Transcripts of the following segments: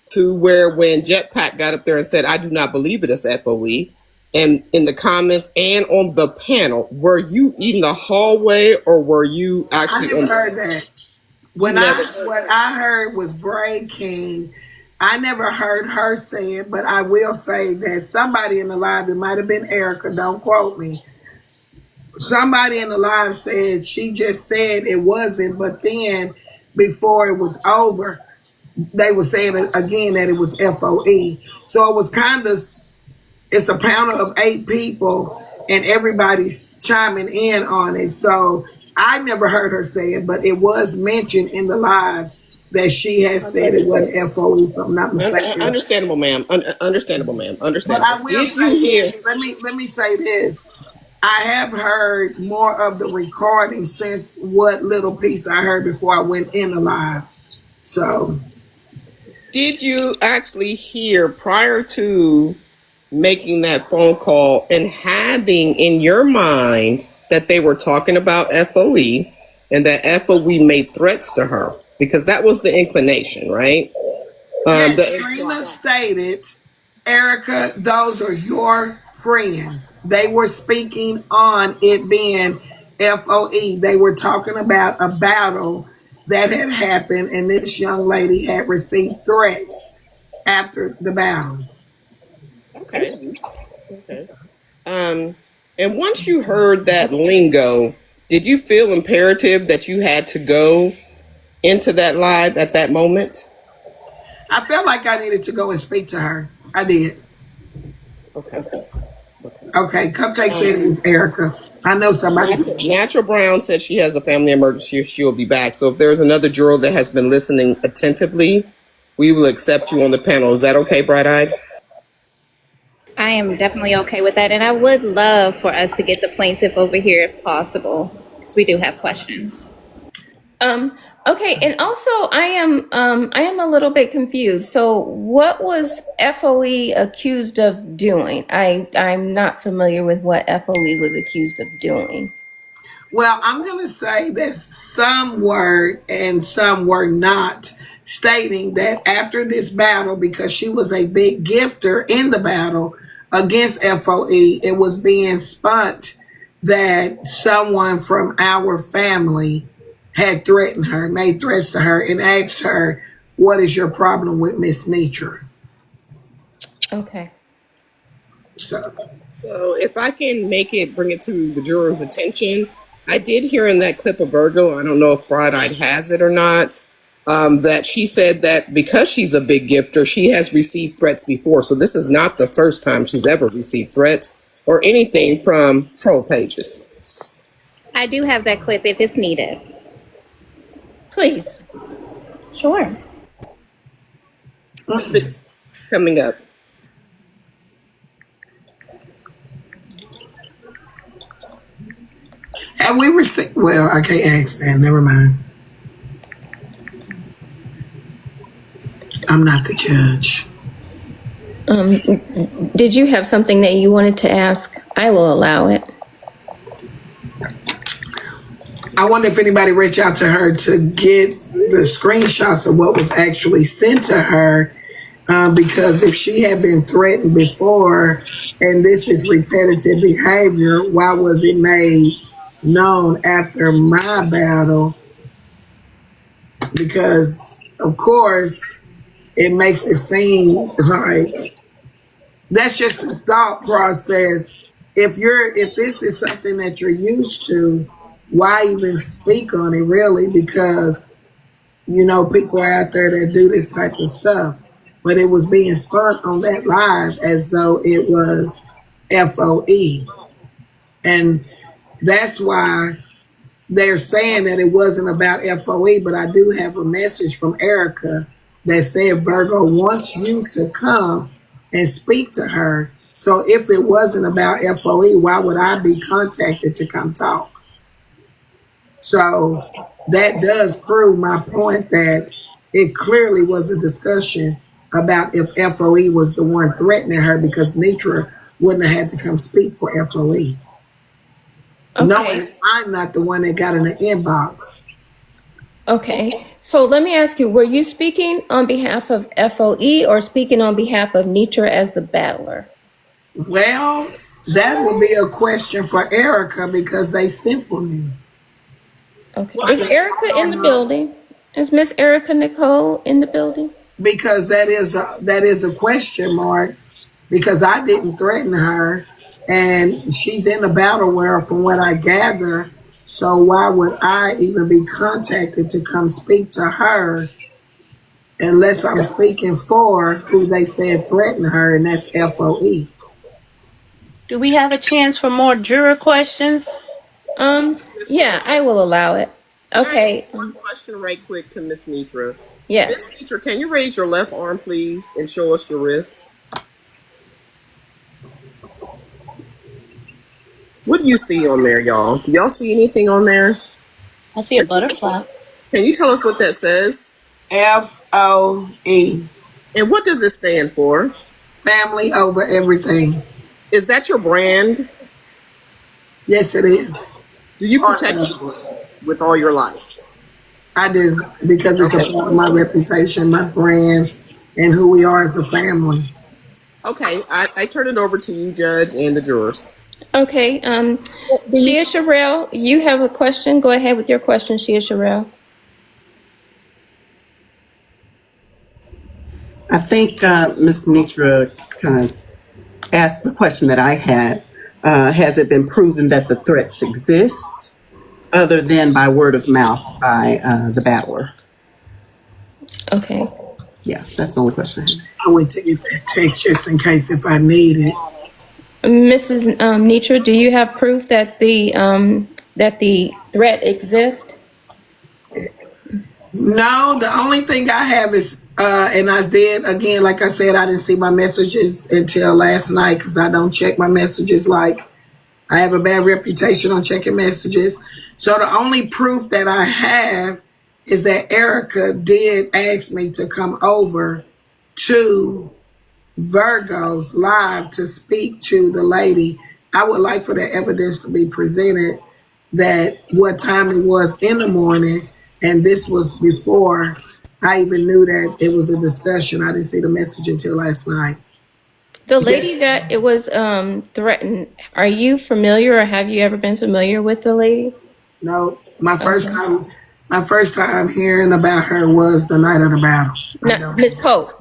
to where when Jetpack got up there and said, I do not believe it is FOE, and in the comments and on the panel, were you in the hallway or were you actually I never heard that. What I heard was Braid King. I never heard her say it, but I will say that somebody in the live, it might have been Erica, don't quote me. Somebody in the live said she just said it wasn't, but then before it was over, they were saying again that it was FOE. So it was kind of, it's a panel of 8 people and everybody's chiming in on it. So I never heard her say it, but it was mentioned in the live that she has said it wasn't FOE, if I'm not mistaken. Understandable, ma'am. Understandable, ma'am. Understandable. But I will say, let me say this. I have heard more of the recording since what little piece I heard before I went in the live. So, did you actually hear prior to making that phone call and having in your mind that they were talking about FOE and that FOE made threats to her? Because that was the inclination, right? Yes, Trina stated, Erica, those are your friends. They were speaking on it being FOE. They were talking about a battle that had happened, and this young lady had received threats after the battle. Okay. Okay. And once you heard that lingo, did you feel imperative that you had to go into that live at that moment? I felt like I needed to go and speak to her. I did. Okay. Okay. Cupcake said it was Erica. I know somebody. Netra Brown said she has a family emergency. She'll be back. So if there's another juror that has been listening attentively, we will accept you on the panel. Is that okay, Bright Eyed? I am definitely okay with that. And I would love for us to get the plaintiff over here if possible, because we do have questions. Okay, and also I am a little bit confused. So what was FOE accused of doing? I'm not familiar with what FOE was accused of doing. Well, I'm going to say that some were and some were not, stating that after this battle, because she was a big gifter in the battle against FOE, it was being spun that someone from our family had threatened her, made threats to her, and asked her, what is your problem with Miss Netra? Okay. So if I can bring it to the jurors' attention, I did hear in that clip of Virgo, I don't know if Bright Eyed has it or not, that she said that because she's a big gifter, she has received threats before. So this is not the first time she's ever received threats or anything from troll pages. I do have that clip if it's needed. Please. Sure. It's coming up. have we received, well, I can't ask that, never mind. I'm not the judge. Did you have something that you wanted to ask? I will allow it. I wonder if anybody reached out to her to get the screenshots of what was actually sent to her, because if she had been threatened before and this is repetitive behavior, why was it made known after my battle? Because, of course, it makes it seem like that's just a thought process. If this is something that you're used to, why even speak on it, really? Because, people are out there that do this type of stuff. But it was being spun on that live as though it was FOE. And that's why they're saying that it wasn't about FOE, but I do have a message from Erica that said Virgo wants you to come and speak to her. So if it wasn't about FOE, why would I be contacted to come talk? So that does prove my point that it clearly was a discussion about if FOE was the one threatening her, because Netra wouldn't have had to come speak for FOE. Okay. Knowing I'm not the one that got in the inbox. Okay. So let me ask you, were you speaking on behalf of FOE or speaking on behalf of Netra as the battler? Well, that would be a question for Erica because they sent for me. Okay. Well, I Is think Erica in the building? Is Miss Erica Nicole in the building? Because that is a question mark because I didn't threaten her and she's in the battle world from what I gather. So why would I even be contacted to come speak to her unless I'm speaking for who they said threatened her, and that's FOE. Do we have a chance for more juror questions? Miss Yeah, Netra. I will allow it. Can I ask Okay. this one question right quick to Miss Netra? Miss Yes. Netra, can you raise your left arm, please, and show us your wrist? What do you see on there, y'all? Do y'all see anything on there? I see a butterfly. Can you tell us what that says? FOE. And what does it stand for? Family over everything. Is that your brand? Yes, it is. Do you Part protect of your brand with all your life? I do because it's a part of my reputation, my brand, and who we are as a family. Okay, I turn it over to you, Judge, and the jurors. Okay. Shia Sherelle, you have a question? Go ahead with your question, Shia Sherelle. I think Ms. Netra kind of asked the question that I had. Has it been proven that the threats exist other than by word of mouth by the battler? Okay. Yeah, that's the only question I had. I went to get that text just in case if I need it. Mrs. Netra, do you have proof that the threat exists? No, the only thing I have is, and I did, again, like I said, I didn't see my messages until last night because I don't check my messages like I have a bad reputation on checking messages. So the only proof that I have is that Erica did ask me to come over to Virgo's live to speak to the lady. I would like for that evidence to be presented that what time it was in the morning, and this was before I even knew that it was a discussion. I didn't see the message until last night. The lady Yes. that it was threatened, are you familiar or have you ever been familiar with the lady? No, my first time hearing about her was the night of the battle. No, Miss Pope.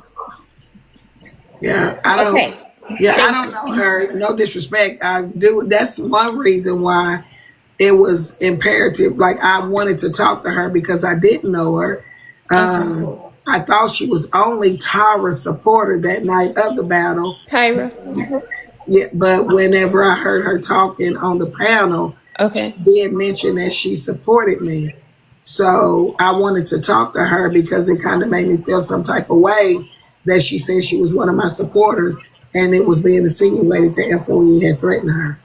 Yeah, I don't. Okay. Yeah, I don't know her. No disrespect. I do. That's one reason why it was imperative. Like I wanted to talk to her because I didn't know her. I thought she was only Tara's supporter that night of the battle. Tyra. Yeah, but whenever I heard her talking on the panel, Okay. she did mention that she supported me. So I wanted to talk to her because it kind of made me feel some type of way that she said she was one of my supporters and it was being insinuated that FOE had threatened her.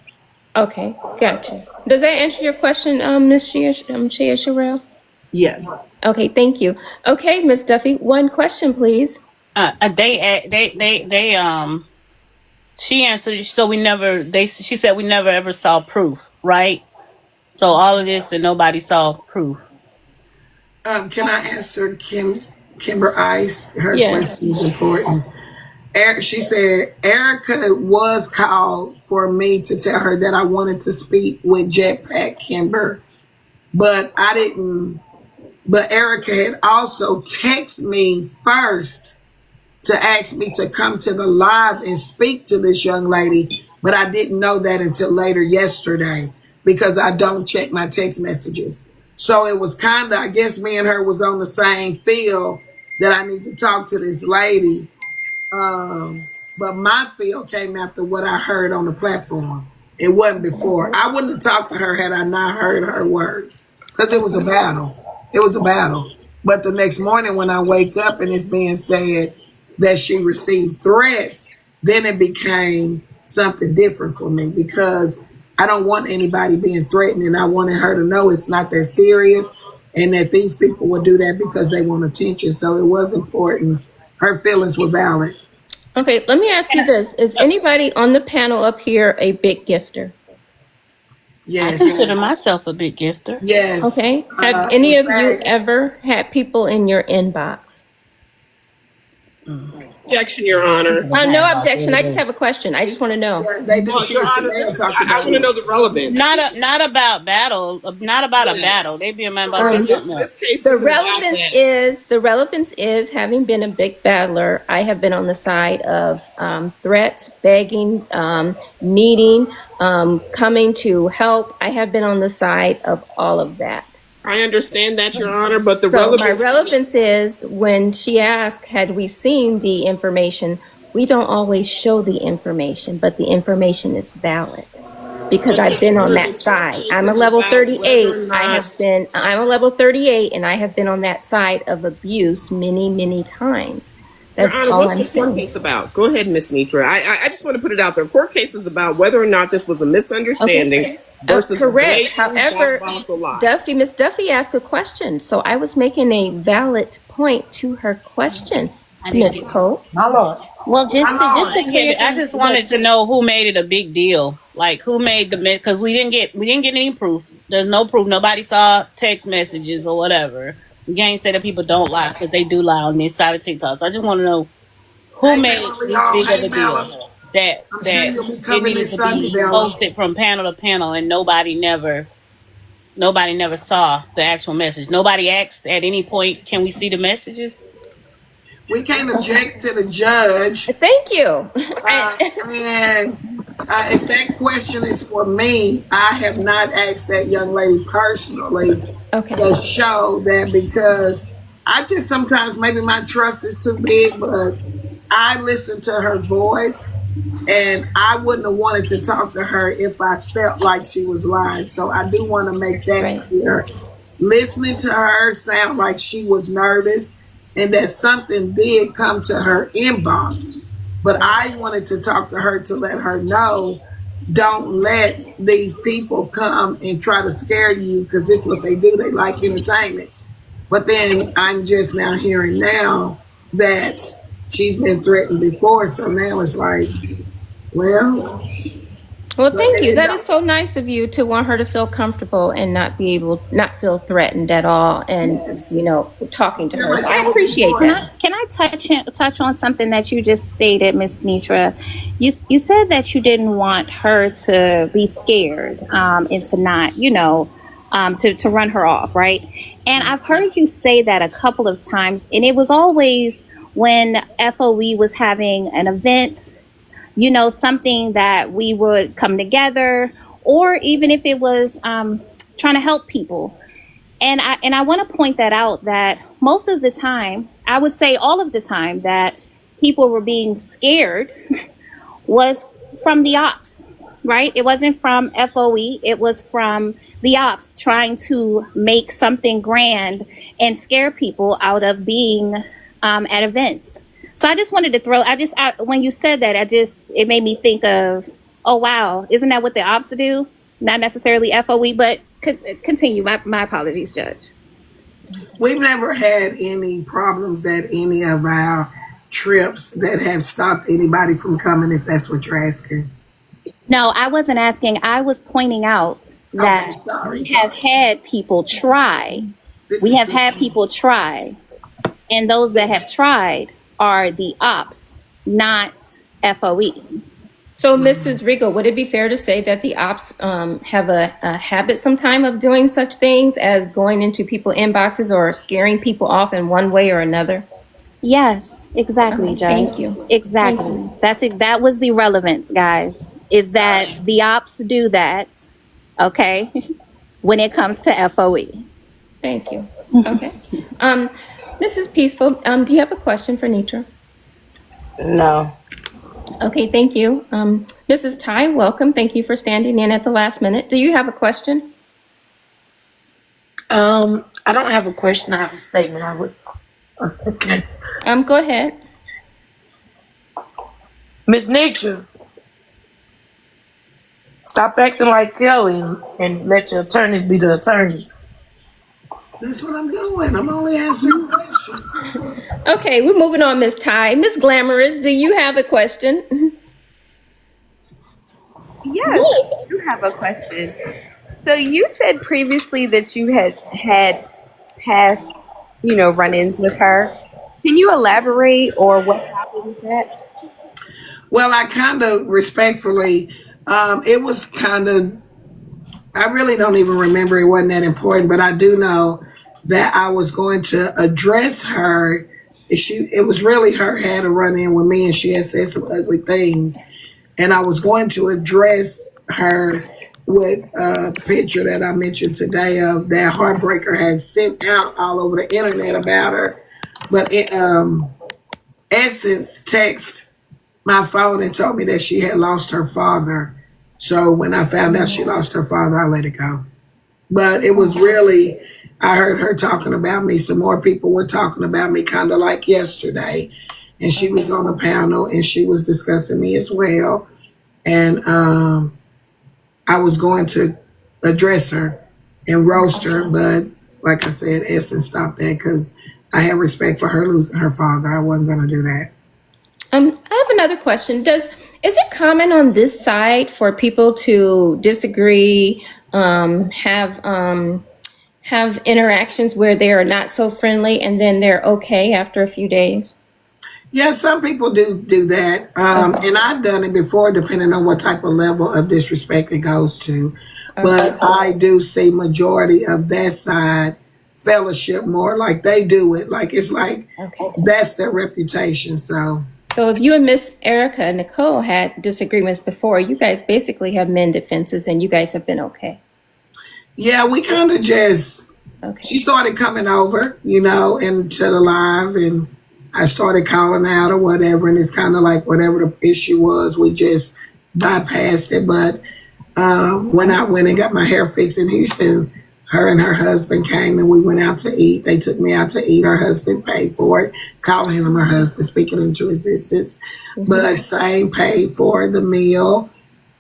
Okay. Gotcha. Does that answer your question, Miss Shia Sherelle? Yes. Okay. Thank you. Okay, Miss Duffy, one question, please. She answered. So we never. She said we never ever saw proof, right? So all of this and nobody saw proof. Can I answer Kimber Ice? Her Yes. question is important. She said Erica was called for me to tell her that I wanted to speak with Jetpack Kimber, but I didn't. But Erica had also texted me first to ask me to come to the live and speak to this young lady, but I didn't know that until later yesterday because I don't check my text messages. So it was kind of, I guess me and her was on the same field that I need to talk to this lady. But my feel came after what I heard on the platform. It wasn't before. I wouldn't have talked to her had I not heard her words because it was a battle. It was a battle. But the next morning when I wake up and it's being said that she received threats, then it became something different for me because I don't want anybody being threatened, and I wanted her to know it's not that serious and that these people will do that because they want attention. So it was important. Her feelings were valid. Okay, let me ask you this. Is anybody on the panel up here a big gifter? I Yes, consider myself a big gifter. yes. Okay. Have any In of you fact, ever had people in your inbox? Objection, Your Honor. No objection. I just have a question. I just want to know. yeah, they do. Well, She Your and Honor, Chanel talked I about want to it. know the relevance. Not about battle. Not about a battle. They be about Your Honor, something this else. case The isn't about relevance that. is having been a big battler, I have been on the side of threats, begging, needing, coming to help. I have been on the side of all of that. I understand that, Your Honor, but the So my relevance. relevance is when she asked, had we seen the information? We don't always show the information, but the information is valid because I've been on that side. I'm a It's level about whether 38. or not. I'm a level 38 and I have been on that side of abuse many, many times. Your That's Honor, all what's I'm the court saying. case about? Go ahead, Miss Netra. I just want to put it out there. Court case is about whether or not this was a misunderstanding Okay. versus a Correct. blatant However, diabolical lie. Miss Duffy asked a question, so I was making a valid point to her question, Miss Pope. My Lord. Well, just to Come clear, I just wanted to know who made it a big deal. Like who made the because we didn't get any proof. There's no proof. Nobody saw text messages or whatever. You can't say that people don't lie because they do lie on this side of TikTok. So I just want to know who Hey, made Melanie, it this y'all. big of Hey, a deal Melanie. that I'm sure you'll be it covering needed this to Sunday, be Bella. posted from panel to panel and nobody never saw the actual message. Nobody asked at any point, can we see the messages? We can't object to the judge. Thank you. And if that question is for me, I have not asked that young lady personally Okay. to show that because I just sometimes maybe my trust is too big, but I listen to her voice and I wouldn't have wanted to talk to her if I felt like she was lying. So I do want to make that Right. clear. Listening to her sound like she was nervous and that something did come to her inbox. But I wanted to talk to her to let her know, don't let these people come and try to scare you because this is what they do. They like entertainment. But then I'm just now hearing now that she's been threatened before. So now it's like, well, Well, thank you. That is so nice of you to want her to feel comfortable and not feel threatened at all, and yes. talking to her. So I Like, appreciate that. Can I touch on something that you just stated, Miss Netra? You said that you didn't want her to be scared and to not, to run her off, right? And I've heard you say that a couple of times, and it was always when FOE was having an event, something that we would come together, or even if it was trying to help people. And I want to point that out, that most of the time, I would say all of the time, that people were being scared was from the ops, right? It wasn't from FOE. It was from the ops trying to make something grand and scare people out of being at events. So I just wanted to when you said that, it made me think of, oh, wow, isn't that what the ops do? Not necessarily FOE, but continue. My apologies, Judge. We've never had any problems at any of our trips that have stopped anybody from coming, if that's what you're asking. No, I wasn't asking. I was pointing out that we have had people try. And those that have tried are the ops, not FOE. So, Mrs. Rigo, would it be fair to say that the ops have a habit sometime of doing such things as going into people's inboxes or scaring people off in one way or another? Yes, exactly, Judge. Thank you. Exactly. Thank you. That's it. That was the relevance, guys, is that the ops do that, okay, when it comes to FOE. Thank you. Okay. Mrs. Peaceful, do you have a question for Netra? No. Okay, thank you. Mrs. Ty, welcome. Thank you for standing in at the last minute. Do you have a question? I don't have a question. I have a statement. Okay. Go ahead. Miss Nature, stop acting like Kelly and let your attorneys be the attorneys. That's what I'm doing. I'm only answering questions. Okay, we're moving on, Miss Ty. Miss Glamorous, do you have a question? Yes, I do have a question. So you said previously that you had past, run-ins with her. Can you elaborate or what happened with that? Well, I kind of respectfully, it was kind of, I really don't even remember. It wasn't that important, but I do know that I was going to address her. It was really her had a run in with me, and she had said some ugly things, and I was going to address her with a picture that I mentioned today of that Heartbreaker had sent out all over the internet about her. But Essence text my phone and told me that she had lost her father. So when I found out she lost her father, I let it go. But it was really, I heard her talking about me. Some more people were talking about me, kind of like yesterday. And she was on a panel and she was discussing me as well. And I was going to address her and roast her. But like I said, Essence stopped that because I had respect for her losing her father. I wasn't going to do that. I have another question. Is it common on this side for people to disagree, have interactions where they are not so friendly, and then they're okay after a few days? Yeah, some people do that, and I've done it before, depending on what type of level of disrespect it goes to. But I do see majority of that side fellowship more like they do it, like it's like that's their reputation. So if you and Miss Erica and Nicole had disagreements before, you guys basically have mended fences, and you guys have been okay. yeah, we kind of just she started coming over, into the live, and I started calling out or whatever, and it's kind of like whatever the issue was, we just bypassed it. But when I went and got my hair fixed in Houston, her and her husband came and we went out to eat. They took me out to eat. Her husband paid for it, calling him her husband, speaking into existence. But same paid for the meal.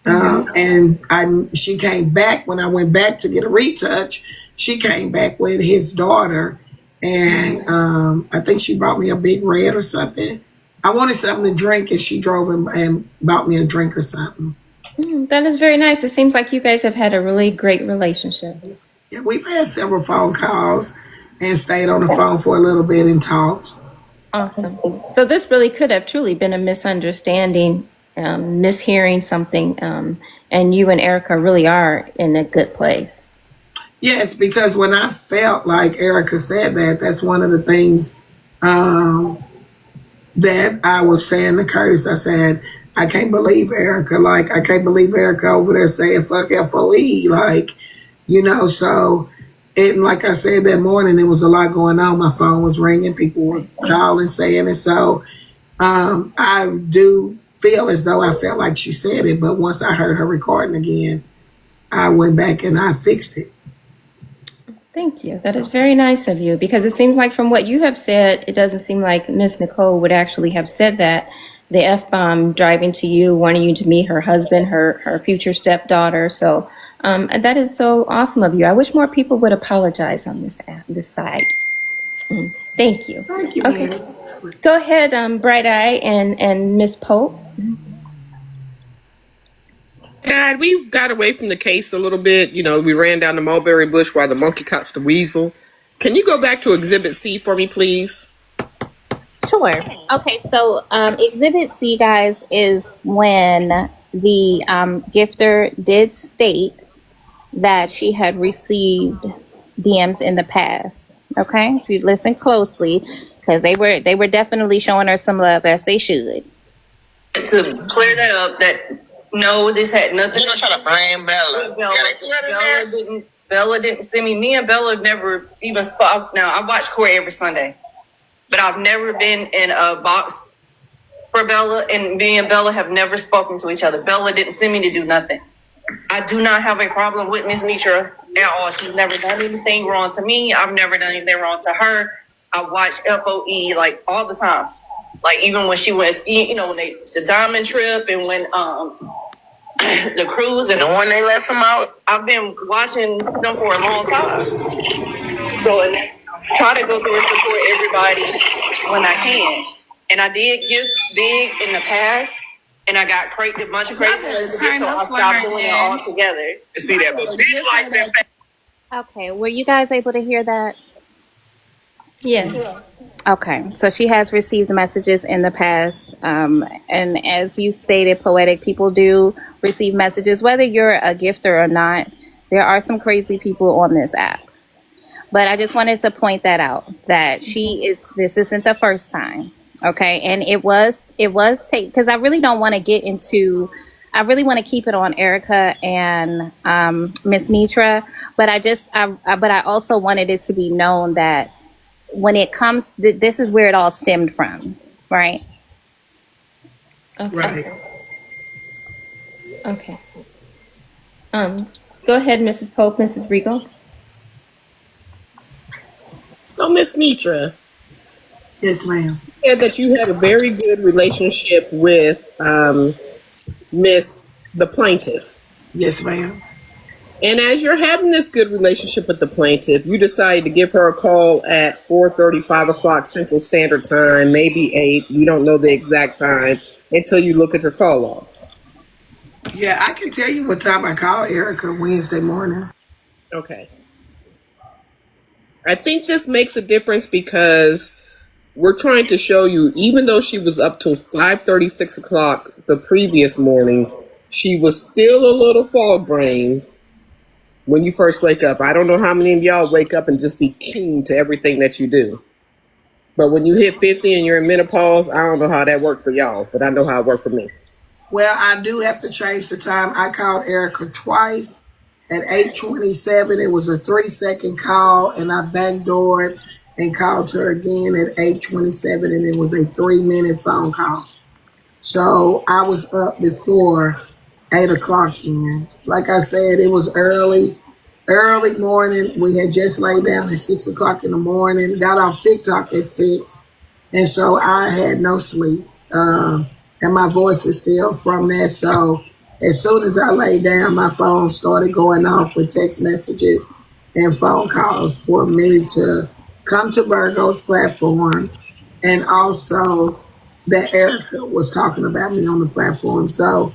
And she came back when I went back to get a retouch. She came back with his daughter, and I think she brought me a big red or something. I wanted something to drink, and she drove and bought me a drink or something. That is very nice. It seems like you guys have had a really great relationship. Yeah, we've had several phone calls and stayed on the phone for a little bit and talked. Awesome. So this really could have truly been a misunderstanding, mishearing something, and you and Erica really are in a good place. Yes, because when I felt like Erica said that, that's one of the things that I was saying to Curtis. I said, I can't believe Erica. Like, I can't believe Erica over there saying fuck FOE. Like, so like I said that morning, there was a lot going on. My phone was ringing. People were calling, saying it. So I do feel as though I felt like she said it. But once I heard her recording again, I went back and I fixed it. Thank you. That is very nice of you, because it seems like from what you have said, it doesn't seem like Miss Nicole would actually have said that. The F-bomb driving to you, wanting you to meet her husband, her future stepdaughter. So that is so awesome of you. I wish more people would apologize on this side. Thank you. Thank you. Okay. Mary. Go ahead, Bright Eye and Miss Pope. God, we got away from the case a little bit. We ran down the mulberry bush while the monkey caught the weasel. Can you go back to Exhibit C for me, please? Sure. Okay, so Exhibit C, guys, is when the gifter did state that she had received DMs in the past. Okay, if you listen closely, because they were definitely showing her some love, as they should. To clear that up, no, this had nothing. You're trying to blame Bella. Bella didn't send me. Me and Bella have never even spoke. Now, I watch Corey every Sunday, but I've never been in a box for Bella, and me and Bella have never spoken to each other. Bella didn't send me to do nothing. I do not have a problem with Miss Netra at all. She's never done anything wrong to me. I've never done anything wrong to her. I watch FOE like all the time. Like even when she went, when the diamond trip and when the cruise and when they let them out. I've been watching them for a long time. So try to go through and support everybody when I can. And I did give big in the past, and I got a bunch of crazy messages, so I stopped doing it all together. See that, but big like that. Okay, were you guys able to hear that? Yes. Okay, so she has received messages in the past, and as you stated, poetic people do receive messages, whether you're a gifter or not. There are some crazy people on this app, but I just wanted to point that out that this isn't the first time, okay? And it was take because I really don't want to get into. I really want to keep it on Erica and Miss Netra, but but I also wanted it to be known that when it comes, this is where it all stemmed from, right? Okay. Right. Okay. Go ahead, Mrs. Pope, Mrs. Regal. So, Miss Netra, Yes, ma'am. you said that you have a very good relationship with Miss the plaintiff. Yes, ma'am. And as you're having this good relationship with the plaintiff, you decide to give her a call at 4:30, 5 o'clock Central Standard Time, maybe 8. You don't know the exact time until you look at your call logs. Yeah, I can tell you what time I called Erica Wednesday morning. Okay. I think this makes a difference because we're trying to show you, even though she was up till 5:30, 6 o'clock the previous morning, she was still a little fog brain when you first wake up. I don't know how many of y'all wake up and just be keen to everything that you do. But when you hit 50 and you're in menopause, I don't know how that worked for y'all, but I know how it worked for me. Well, I do have to change the time. I called Erica twice at 8:27. It was a 3-second call, and I backdoored and called her again at 8:27, and it was a 3-minute phone call. So I was up before 8 o'clock in. Like I said, it was early morning. We had just laid down at 6 o'clock in the morning, got off TikTok at 6, and so I had no sleep. And my voice is still from that. So as soon as I laid down, my phone started going off with text messages and phone calls for me to come to Virgo's platform, and also that Erica was talking about me on the platform. So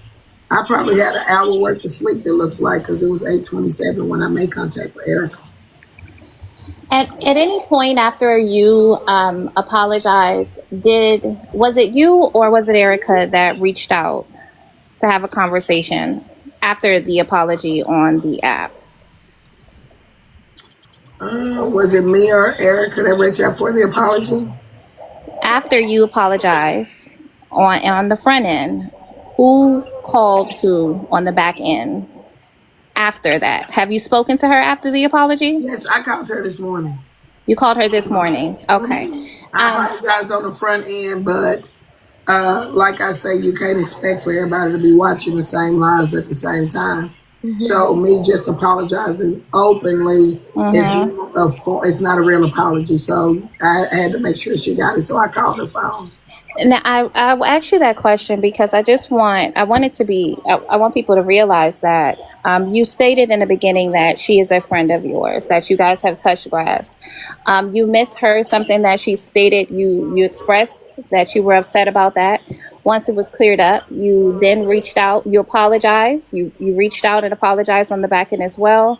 I probably had an hour worth of sleep, it looks like, because it was 8:27 when I made contact with Erica. At any point after you apologized, was it you or was it Erica that reached out to have a conversation after the apology on the app? Was it me or Erica that reached out for the apology? After you apologized on the front end, who called who on the back end after that? Have you spoken to her after the apology? Yes, I called her this morning. You called her this morning. Okay. I apologize on the front end, but like I say, you can't expect for everybody to be watching the same lives at the same time. Mm-hmm. So me just apologizing openly it's not a real apology. So I had to make sure she got it. So I called her phone. Now, I will ask you that question because I want people to realize that you stated in the beginning that she is a friend of yours, that you guys have touched grass. You misheard something that she stated. You expressed that you were upset about that. Once it was cleared up, you then reached out. You apologized. You reached out and apologized on the back end as well.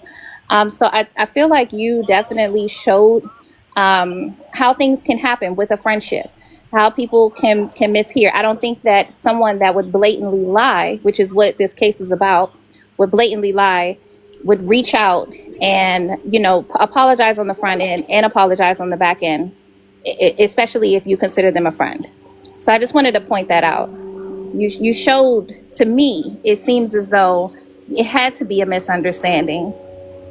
So I feel like you definitely showed how things can happen with a friendship. How people can mishear. I don't think that someone that would blatantly lie, which is what this case is about, would blatantly lie, would reach out and, apologize on the front end and apologize on the back end, especially if you consider them a friend. So I just wanted to point that out. You showed, to me, it seems as though it had to be a misunderstanding.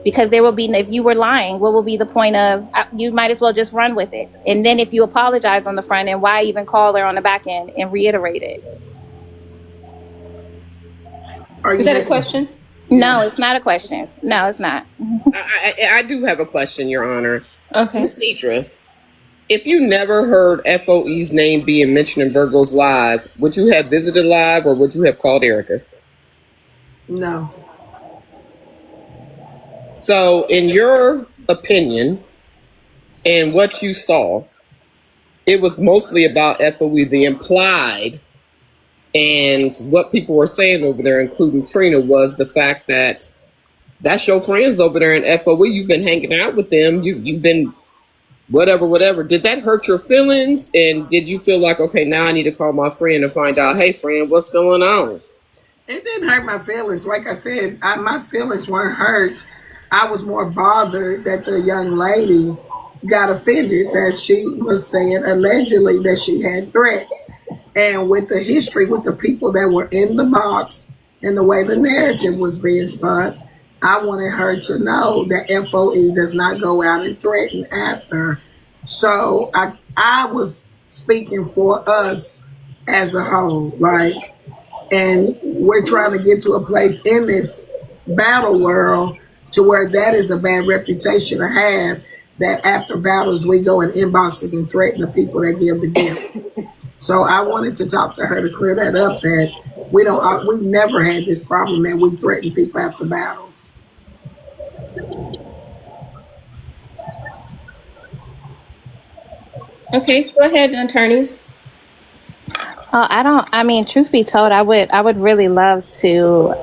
Because there will be, if you were lying, what will be the point of, you might as well just run with it. And then if you apologize on the front end, why even call her on the back end and reiterate it? Is that a question? No, it's not a question. No, it's not. I do have a question, Your Honor. Okay. Ms. Netra, if you never heard FOE's name being mentioned in Virgo's Live, would you have visited live or would you have called Erica? No. So, in your opinion, and what you saw, it was mostly about FOE, the implied And what people were saying over there, including Trina, was the fact that that's your friends over there in FOE. You've been hanging out with them. You've been whatever. Did that hurt your feelings? And did you feel like, okay, now I need to call my friend and find out, hey, friend, what's going on? It didn't hurt my feelings. Like I said, my feelings weren't hurt. I was more bothered that the young lady got offended that she was saying allegedly that she had threats. And with the history, with the people that were in the box and the way the narrative was being spun, I wanted her to know that FOE does not go out and threaten after. So I was speaking for us as a whole, like, and we're trying to get to a place in this battle world to where that is a bad reputation to have, that after battles we go in inboxes and threaten the people that give the gift. So I wanted to talk to her to clear that up, that we've never had this problem that we threaten people after battles. Okay, go ahead, attorneys. I mean, truth be told, I would really love to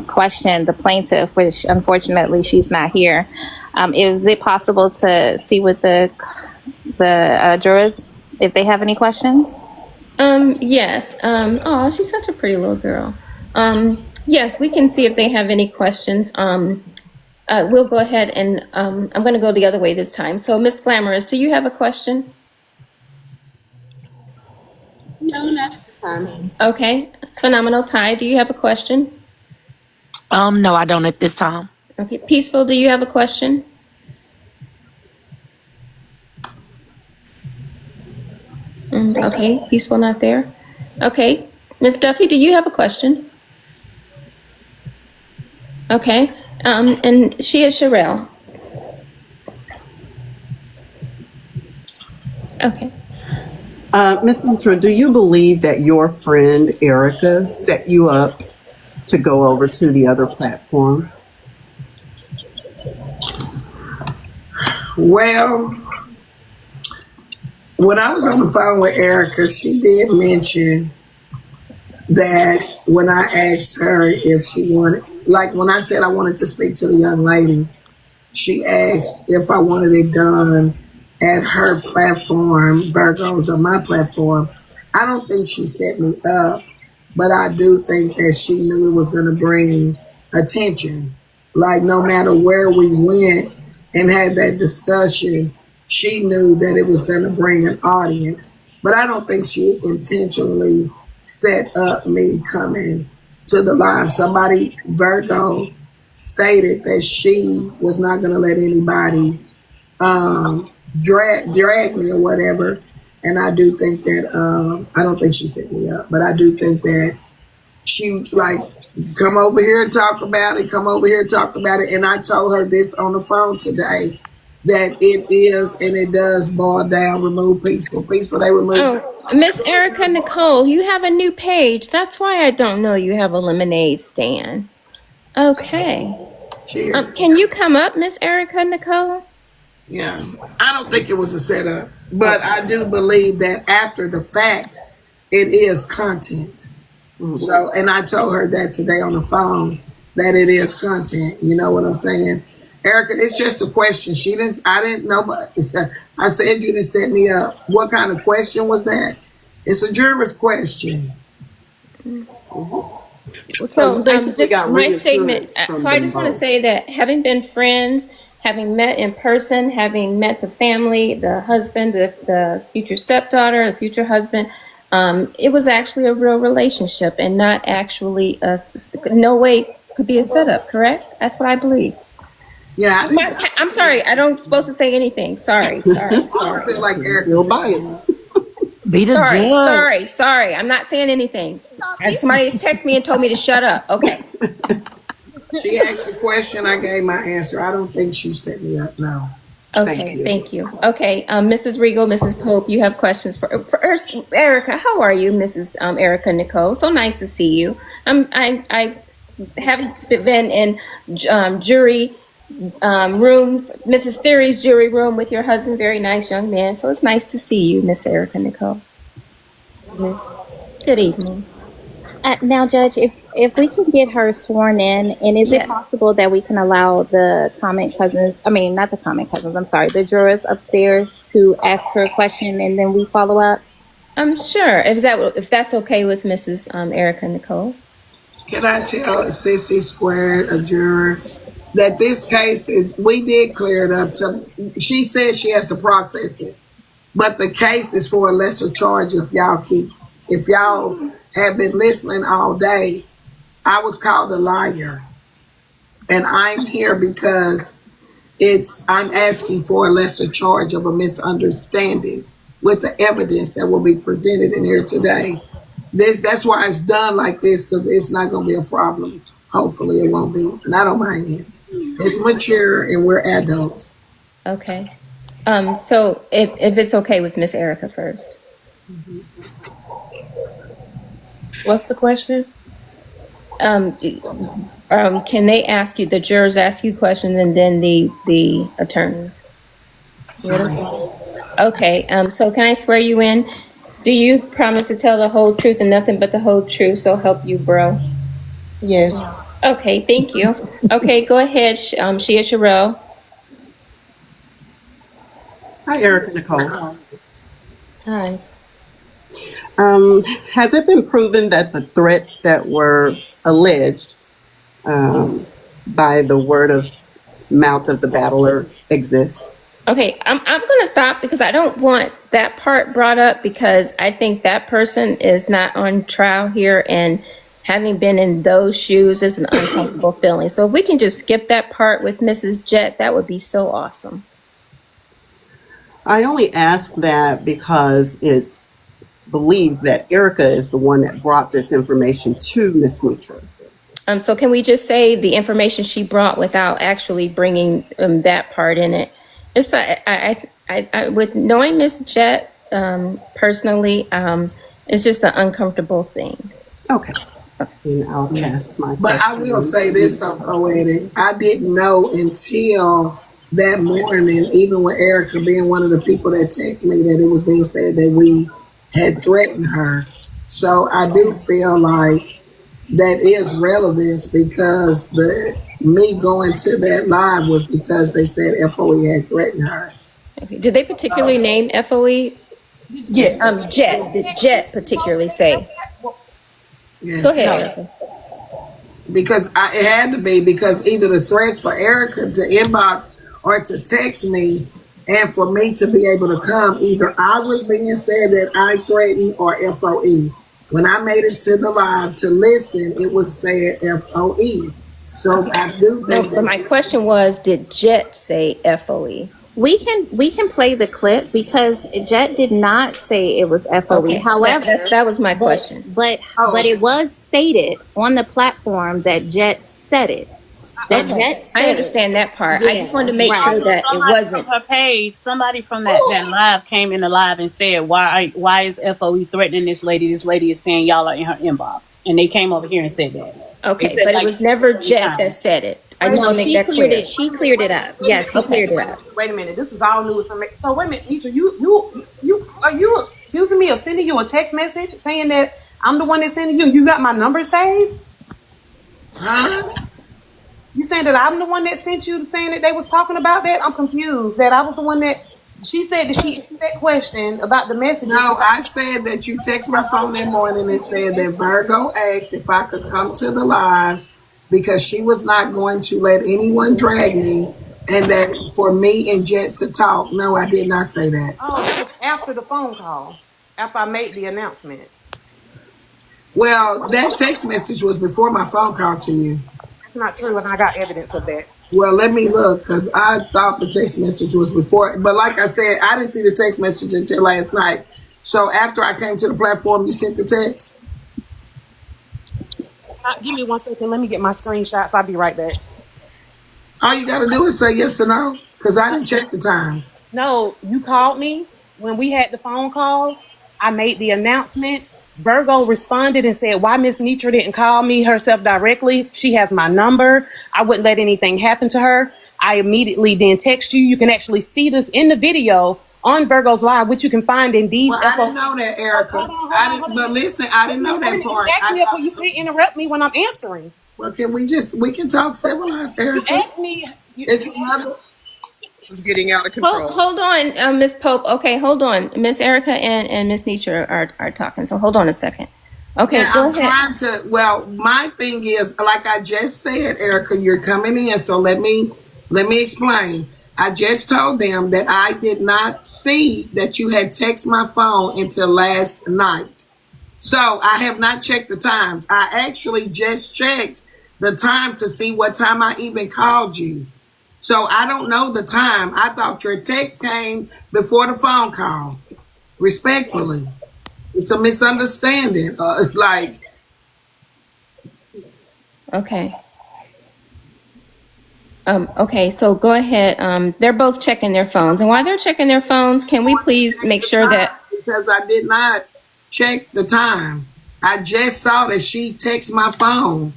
question the plaintiff, which unfortunately she's not here. Is it possible to see with the jurors if they have any questions? Yes. Oh, she's such a pretty little girl. Yes, we can see if they have any questions. We'll go ahead and I'm going to go the other way this time. So, Miss Glamorous, do you have a question? No, not at this time. Okay. Phenomenal. Ty, do you have a question? No, I don't at this time. Okay. Peaceful, do you have a question? Okay. Peaceful, not there. Okay. Miss Duffy, do you have a question? Okay. And she is Sherelle. Okay. Ms. Netra, do you believe that your friend Erica set you up to go over to the other platform? Well, when I was on the phone with Erica, she did mention that when I asked her if she wanted, like when I said I wanted to speak to the young lady, she asked if I wanted it done at her platform, Virgos on my platform. I don't think she set me up, but I do think that she knew it was going to bring attention. Like no matter where we went and had that discussion, she knew that it was going to bring an audience. But I don't think she intentionally set up me coming to the live. Somebody, Virgo, stated that she was not going to let anybody drag me or whatever. And I do think that I don't think she set me up, but I do think that she like come over here and talk about it, come over here and talk about it. And I told her this on the phone today, that it is and it does boil down, remove peaceful. They remove. Oh, Miss Erica Nicole, you have a new page. That's why I don't know you have a lemonade stand. Okay. Cheers. Can you come up, Miss Erica Nicole? Yeah, I don't think it was a setup, but I do believe that after the fact, it is content. Mm-hmm. So, and I told her that today on the phone, that it is content. You know what I'm saying? Erica, it's just a question. I didn't know, but I said you didn't set me up. What kind of question was that? It's a juror's question. Mm-hmm. So just my statement. So I just want to say that having been friends, having met in person, having met the family, the husband, the future stepdaughter, the future husband, it was actually a real relationship and not actually no way could be a setup, correct? That's what I believe. Yeah. I'm sorry. I don't supposed to say anything. Sorry. I feel like Erica's biased. Be the judge. Sorry. I'm not saying anything. Somebody texted me and told me to shut up. Okay. She asked a question. I gave my answer. I don't think she set me up. No. Okay. Thank you. Okay. Mrs. Regal, Mrs. Pope, you have questions for Erica. How are you, Mrs. Erica Nicole? So nice to see you. I have been in jury rooms, Mrs. Theory's jury room with your husband, very nice young man. So it's nice to see you, Miss Erica Nicole. Good evening. Now, Judge, if we can get her sworn in, and is it Yes. possible that we can allow the comment cousins? I mean, not the comment cousins. I'm sorry, the jurors upstairs to ask her a question, and then we follow up. I'm sure if that's okay with Mrs. Erica Nicole. Can I tell Sissy Squared, a juror, that this case is, we did clear it up to, she said she has to process it. But the case is for a lesser charge if y'all have been listening all day. I was called a liar. And I'm here because I'm asking for a lesser charge of a misunderstanding with the evidence that will be presented in here today. That's why it's done like this, because it's not going to be a problem. Hopefully it won't be. Not on my end. It's mature and we're adults. Okay. So if it's okay with Miss Erica first. What's the question? Can they ask you, the jurors ask you questions and then the attorneys? Sorry. Okay, so can I swear you in? Do you promise to tell the whole truth and nothing but the whole truth, so help you, bro? Yes. Okay, thank you. Okay, go ahead, Shia Sherelle. Hi, Erica Nicole. Hi. Has it been proven that the threats that were alleged by the word of mouth of the battler exist? Okay, I'm going to stop because I don't want that part brought up because I think that person is not on trial here, and having been in those shoes is an uncomfortable feeling. So if we can just skip that part with Mrs. Jett, that would be so awesome. I only ask that because it's believed that Erica is the one that brought this information to Miss Netra. So can we just say the information she brought without actually bringing that part in it? It's I with knowing Miss Jett personally, it's just an uncomfortable thing. Okay. And I'll pass my But I will say this though, Poetic. I didn't know until that morning, even with Erica being one of the people that texted me, that it was being said that we had threatened her. So I do feel like that is relevance, because me going to that live was because they said FOE had threatened her. Okay. Did they particularly name FOE? Yes. Jet. Did Jet particularly say? Yes. Go ahead, Erica. Because it had to be, because either the threats for Erica to inbox or to text me, and for me to be able to come, either I was being said that I threatened or FOE. When I made it to the live to listen, it was said FOE. So I do think So my question was, did Jet say FOE? We can play the clip because Jet did not say it was FOE. Okay. However, that was my question. But it was stated on the platform that Jet said it. That Jet said I understand that part. I just wanted to make right. sure that it Somebody wasn't. from her page, somebody from that live came in the live and said, why is FOE threatening this lady? This lady is saying y'all are in her inbox. And they came over here and said that. Okay, said but like it was never 20 Jet times. that said it. I just No, want to make she that cleared clear. it. She cleared it up. Yes, she cleared it up. Wait a minute. This is all new information. So wait a minute, Netra, you are you accusing me of sending you a text message saying that I'm the one that's sending you? You got my number saved? Huh? You saying that I'm the one that sent you saying that they was talking about that? I'm confused. That I was the one that she said that she answered that question about the message. No, I said that you text my phone that morning and said that Virgo asked if I could come to the live because she was not going to let anyone drag me, and that for me and Jet to talk. No, I did not say that. Oh, that was after the phone call, after I made the announcement. Well, that text message was before my phone call to you. That's not true, and I got evidence of that. Well, let me look, because I thought the text message was before. But like I said, I didn't see the text message until last night. So after I came to the platform, you sent the text? Give me 1 second. Let me get my screenshots. I'll be right back. All you got to do is say yes or no, because I didn't check the times. No, you called me when we had the phone call. I made the announcement. Virgo responded and said, why Miss Netra didn't call me herself directly? She has my number. I wouldn't let anything happen to her. I immediately then text you. You can actually see this in the video on Virgo's Live, which you can find in these. Well, I didn't know that, Erica. Hold on. But listen, I didn't know that You part. asked me, you can't interrupt me when I'm answering. Well, we can talk civilized, Erica. You asked me. It's another. It's getting out of control. Hold on, Miss Pope. Okay, hold on. Miss Erica and Miss Netra are talking. So hold on a second. Okay, Yeah, go I'm ahead. trying to. Well, my thing is, like I just said, Erica, you're coming in, so let me explain. I just told them that I did not see that you had text my phone until last night. So I have not checked the times. I actually just checked the time to see what time I even called you. So I don't know the time. I thought your text came before the phone call. Respectfully, it's a misunderstanding. Okay. Okay, so go ahead. They're both checking their phones. And while they're checking their phones, can we please make sure that... Because I did not check the time. I just saw that she texted my phone.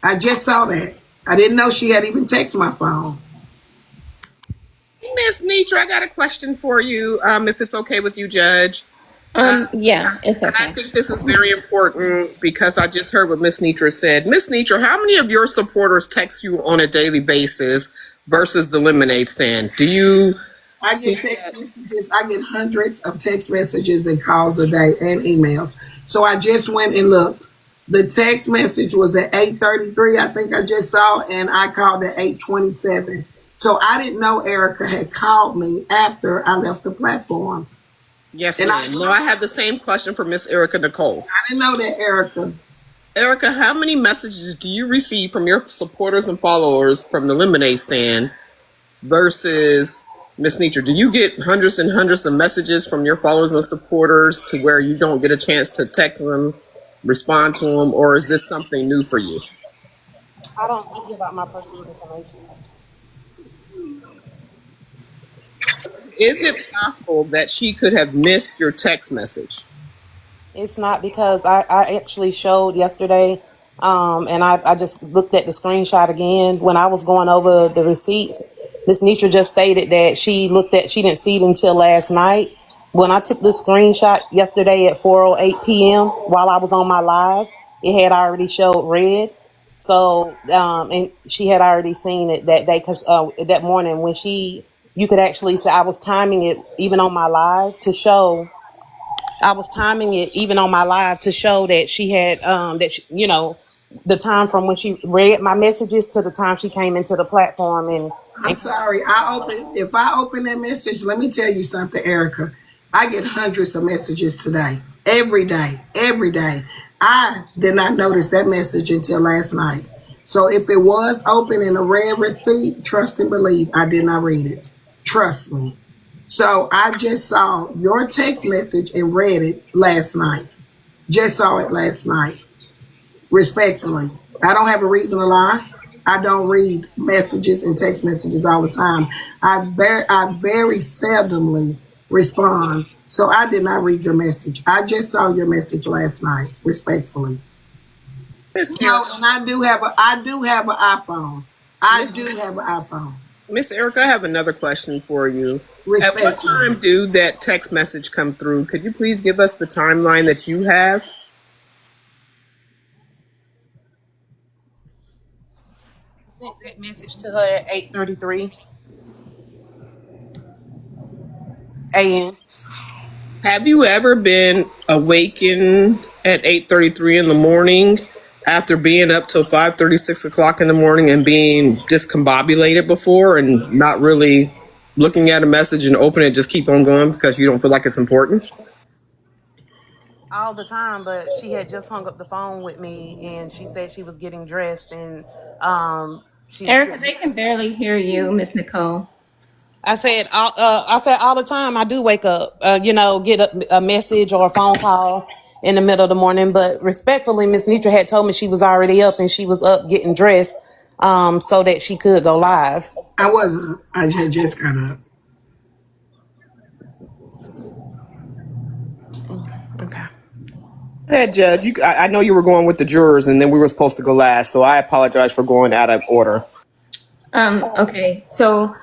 I just saw that. I didn't know she had even texted my phone. Miss Netra, I got a question for you, if it's okay with you, Judge. Yeah, it's okay. And I think this is very important because I just heard what Miss Netra said. Miss Netra, how many of your supporters text you on a daily basis versus the lemonade stand? Do you... I get text messages. I get hundreds of text messages and calls a day and emails. So I just went and looked. The text message was at 8:33, I think I just saw, and I called at 8:27. So I didn't know Erica had called me after I left the platform. Yes, ma'am. I have the same question for Miss Erica Nicole. I didn't know that, Erica. Erica, how many messages do you receive from your supporters and followers from the lemonade stand versus Miss Netra? Do you get hundreds and hundreds of messages from your followers and supporters to where you don't get a chance to text them, respond to them, or is this something new for you? I don't give out my personal information. Is it possible that she could have missed your text message? It's not, because I actually showed yesterday, and I just looked at the screenshot again when I was going over the receipts. Miss Netra just stated that she didn't see it until last night. When I took the screenshot yesterday at 4:08 p.m. while I was on my live, it had already showed red. So, and she had already seen it that day, because that morning when you could actually say I was timing it even on my live to show. I was timing it even on my live to show that she had the time from when she read my messages to the time she came into the platform. And I'm sorry. If I open that message, let me tell you something, Erica. I get hundreds of messages today. Every day. Every day. I did not notice that message until last night. So if it was open in a red receipt, trust and believe I did not read it. Trust me. So I just saw your text message and read it last night. Just saw it last night. Respectfully. I don't have a reason to lie. I don't read messages and text messages all the time. I very seldomly respond. So I did not read your message. I just saw your message last night, respectfully. And I do have an iPhone. I do have an iPhone. Miss Erica, I have another question for you. At what Respectfully. time do that text message come through? Could you please give us the timeline that you have? I sent that message to her at 8:33 a.m. Have you ever been awakened at 8:33 in the morning after being up till 5:30, 6 o'clock in the morning and being discombobulated before and not really looking at a message and open it, just keep on going because you don't feel like it's important? All the time, but she had just hung up the phone with me, and she said she was getting dressed, and Erica, they can barely hear you, Miss Nicole. I said all the time I do wake up, get a message or a phone call in the middle of the morning. But respectfully, Miss Netra had told me she was already up and she was up getting dressed, so that she could go live. I wasn't. I just got up. Okay. Go ahead, Judge. I know you were going with the jurors, and then we were supposed to go last, so I apologize for going out of order. Okay, so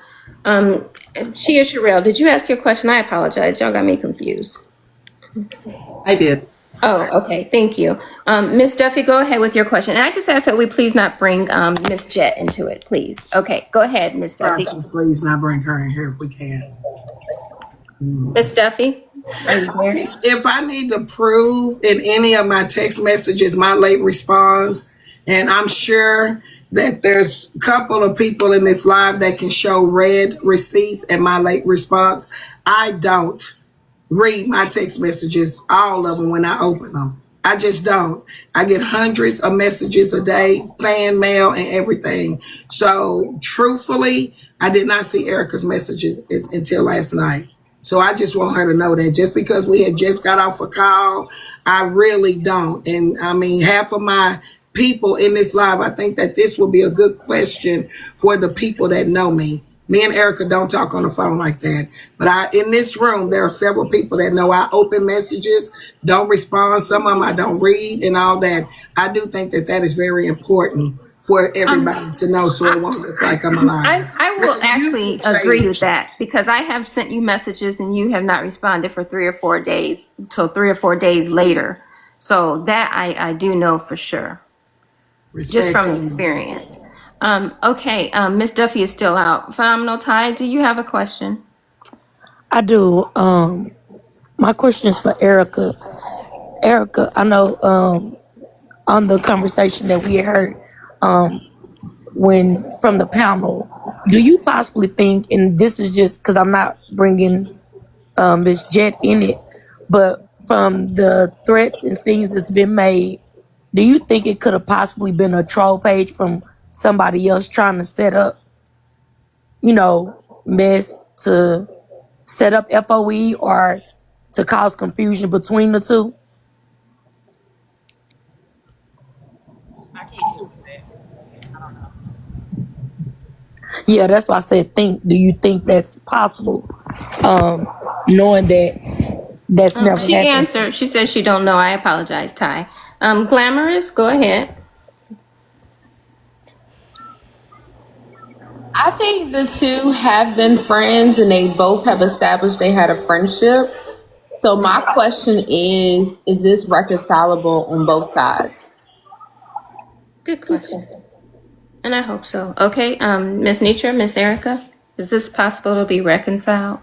Um, Shia Sherrill, did you ask your question? I apologize. Y'all got me confused. I did. Oh, okay. Thank you. Ms. Duffy, go ahead with your question. And I just ask that we please not bring Ms. Jett into it, please. Okay, go ahead, Ms. Duffy. Please not bring her in here if we can. Ms. Duffy, are you there? If I need to prove in any of my text messages my late response, and I'm sure that there's a couple of people in this live that can show red receipts and my late response, I don't read my text messages, all of them, when I open them. I just don't. I get hundreds of messages a day, fan mail and everything. So truthfully, I did not see Erica's messages until last night. So I just want her to know that just because we had just got off a call, I really don't. And I mean, half of my people in this live, I think that this will be a good question for the people that know me. Me and Erica don't talk on the phone like that. But in this room, there are several people that know I open messages, don't respond. Some of them I don't read and all that. I do think that that is very important for everybody to know, so it won't look like I'm a liar. I will actually agree with that, because I have sent you messages and you have not responded for 3 or 4 days, till 3 or 4 days later. So that I do know for sure, just from experience. Okay, Ms. Duffy is still out. Phenomenal Ty, do you have a question? I do. My question is for Erica. Erica, I know on the conversation that we heard when from the panel, do you possibly think, and this is just because I'm not bringing Ms. Jett in it, but from the threats and things that's been made, do you think it could have possibly been a troll page from somebody else trying to set up, mess to set up FOE or to cause confusion between the two? I can't answer that. I don't know. Yeah, that's why I said think. Do you think that's possible? Knowing that that's never She happened. answered. She says she don't know. I apologize, Ty. Glamorous, go ahead. I think the two have been friends and they both have established they had a friendship. So my question is this reconcilable on both sides? Good question. And I hope so. Okay, Ms. Netra, Ms. Erica, is this possible to be reconciled?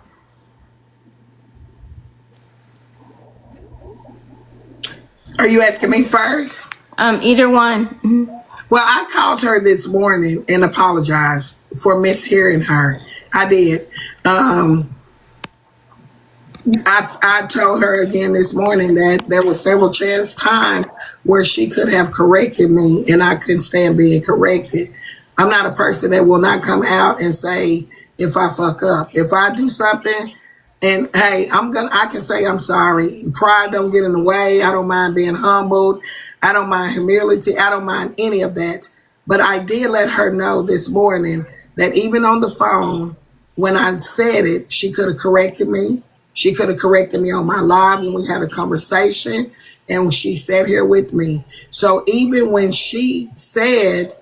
Are you asking me first? Either one. Mm-hmm. Well, I called her this morning and apologized for mishearing her. I did. I told her again this morning that there were several times where she could have corrected me and I couldn't stand being corrected. I'm not a person that will not come out and say if I fuck up. If I do something and hey, I can say I'm sorry. Pride don't get in the way. I don't mind being humbled. I don't mind humility. I don't mind any of that. But I did let her know this morning that even on the phone, when I said it, she could have corrected me. She could have corrected me on my live when we had a conversation and she sat here with me. So even when she said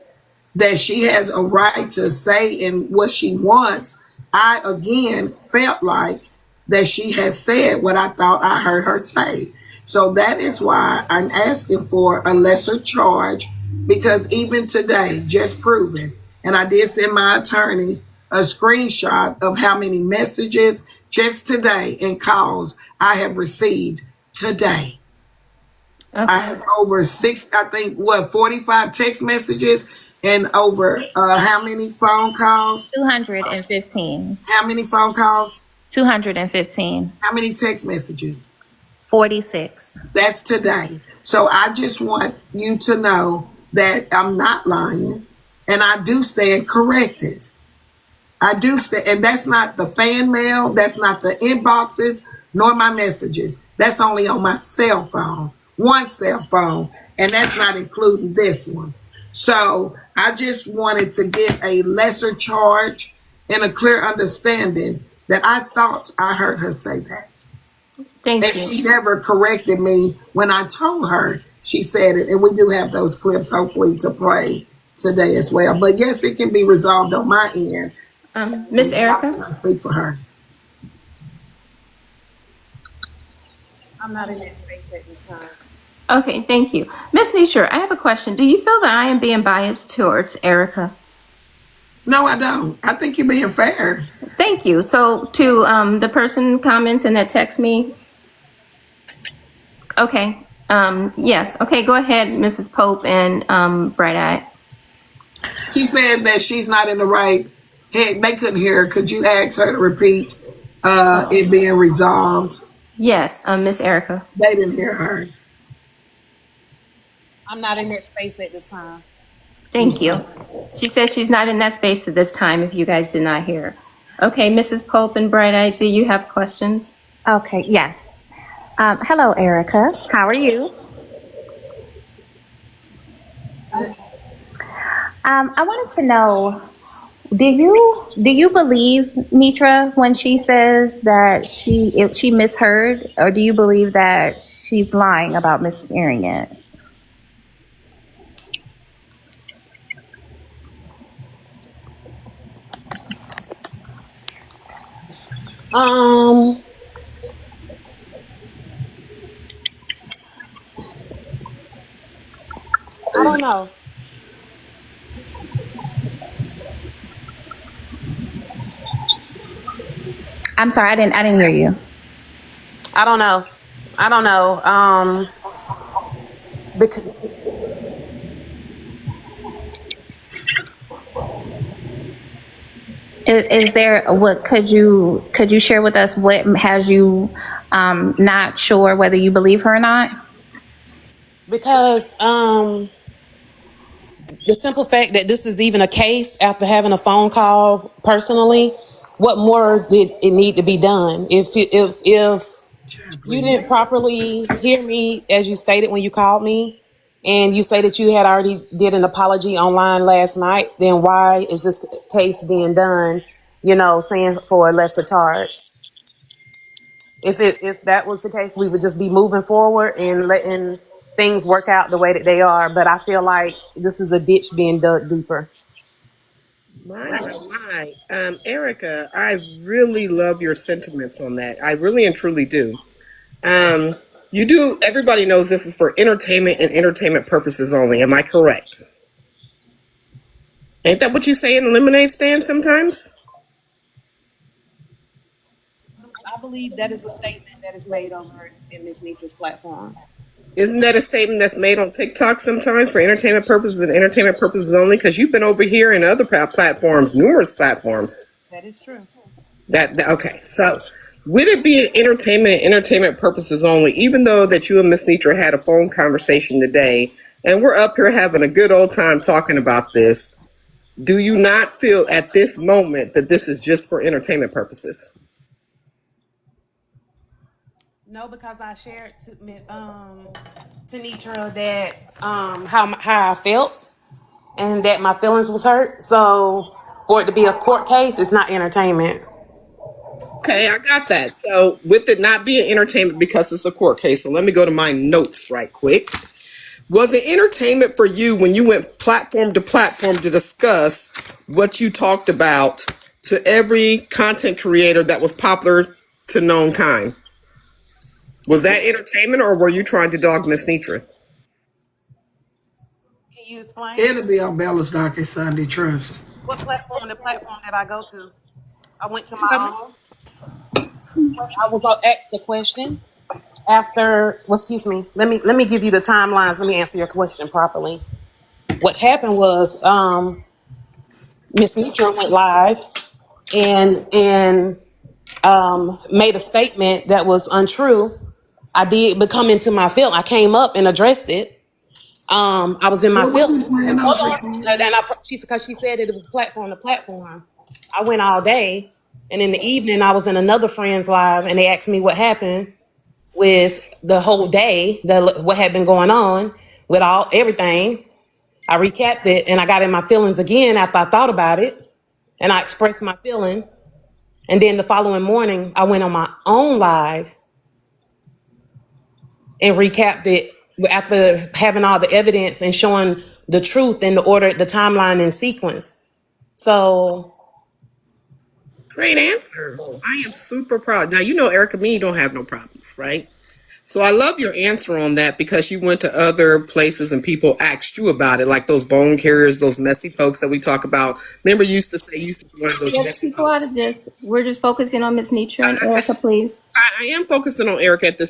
that she has a right to say in what she wants, I again felt like that she had said what I thought I heard her say. So that is why I'm asking for a lesser charge, because even today, just proven, and I did send my attorney a screenshot of how many messages just today and calls I have received today. Okay. I have over 45 text messages and over how many phone calls? 215. How many phone calls? 215. How many text messages? 46. That's today. So I just want you to know that I'm not lying and I do stand corrected. I do stand, and that's not the fan mail, that's not the inboxes, nor my messages. That's only on my cell phone, one cell phone, and that's not including this one. So I just wanted to get a lesser charge and a clear understanding that I thought I heard her say that. Thank you. She never corrected me when I told her she said it. And we do have those clips hopefully to play today as well. But yes, it can be resolved on my end. Miss How Erica? can I speak for her? I'm not in that space at this time. Okay, thank you. Miss Netra, I have a question. Do you feel that I am being biased towards Erica? No, I don't. I think you're being fair. Thank you. So to the person comments and that text me. Okay. Yes. Okay. Go ahead, Mrs. Pope and Bright Eye. She said that she's not in the right. Heck, they couldn't hear her. Could you ask her to repeat it being resolved? Yes, Miss Erica. They didn't hear her. I'm not in that space at this time. Thank you. She said she's not in that space at this time. If you guys did not hear. Okay, Mrs. Pope and Bright Eye, do you have questions? Okay, yes. Hello, Erica. How are you? I wanted to know, do you believe Netra when she says that if she misheard, or do you believe that she's lying about mishearing it? Um, I don't know. I'm sorry, I didn't hear you. I don't know. I don't know. Because Is there what could you share with us what has you not sure whether you believe her or not? because the simple fact that this is even a case after having a phone call personally, what more did it need to be done? If you didn't properly hear me as you stated when you called me, and you say that you had already did an apology online last night, then why is this case being done? You know, saying for a lesser charge. If that was the case, we would just be moving forward and letting things work out the way that they are. But I feel like this is a ditch being dug deeper. My. Erica, I really love your sentiments on that. I really and truly do. Um, you do, everybody knows this is for entertainment and entertainment purposes only. Am I correct? Ain't that what you say in lemonade stand sometimes? I believe that is a statement that is made over in this Netra's platform. Isn't that a statement that's made on TikTok sometimes for entertainment purposes and entertainment purposes only? Because you've been over here in other platforms, numerous platforms. That is true. Okay, so would it be an entertainment and entertainment purposes only, even though that you and Miss Netra had a phone conversation today, and we're up here having a good old time talking about this? Do you not feel at this moment that this is just for entertainment purposes? No, because I shared to Netra that how I felt and that my feelings was hurt. So for it to be a court case, it's not entertainment. Okay, I got that. So with it not being entertainment because it's a court case, so let me go to my notes right quick. Was it entertainment for you when you went platform to platform to discuss what you talked about to every content creator that was popular to known kind? Was that entertainment, or were you trying to dog Miss Netra? Can you explain? It'll be on Bella's Docket Sunday, trust. What platform? The platform that I go to. I went to my own. I was asked the question after. Well, excuse me. Let me give you the timelines. Let me answer your question properly. What happened was Miss Netra went live and made a statement that was untrue. I did become into my field. I came up and addressed it. I was in my field. Because she said that it was platform to platform. I went all day, and in the evening I was in another friend's live, and they asked me what happened with the whole day, what had been going on with everything. I recapped it, and I got in my feelings again after I thought about it, and I expressed my feeling. And then the following morning, I went on my own live and recapped it after having all the evidence and showing the truth in the order, the timeline and sequence. So Great answer. I am super proud. Now, you know, Erica, me, you don't have no problems, right? So I love your answer on that because you went to other places and people asked you about it, like those bone carriers, those messy folks that we talk about. Remember, you used to say you used to be one of those Get messy people out folks. of this. We're just focusing on Miss Netra and Erica, please. I am focusing on Erica at this